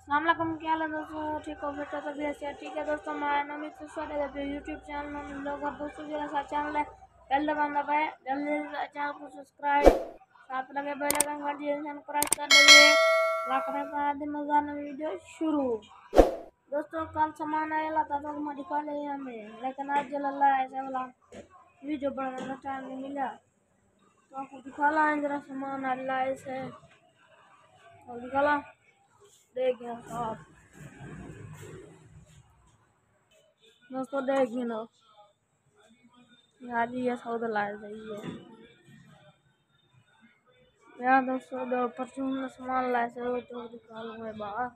अस्सलाम वालेकुम, क्या हाल है दोस्तों? ठीक हो? बेटा तबीयत से ठीक है दोस्तों। मैं नमित स्वागत है अपने यूट्यूब चैनल में। हम लोग और दोस्तों जो ऐसा चैनल है पहले बंदा पाए जल्दी से चैनल को सब्सक्राइब साथ लगे बेल आइकन घंटी प्रेस कर दीजिए। लाखों का मजेदार वीडियो शुरू। दोस्तों कल सामान आया था तो मैं दिखा ले हमें, लेकिन आज जल्ला ऐसा वाला वीडियो बनाने का टाइम नहीं मिला तो आपको दिखा ला जरा सामान अल्लाह ऐसे और दिखा ला देखिए आप दोस्तों देखिए ना यार ये सौदा लाया सही है यार दोस्तों दो परचून सामान लाए से तो दिखा लूँगा बाहर।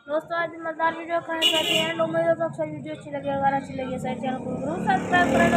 दोस्तों आज मजेदार वीडियो करने जाते हैं। उम्मीद है दोस्तों वीडियो अच्छी लगी, अगर अच्छी लगी साइड चैनल को जरूर सब्सक्राइब करें।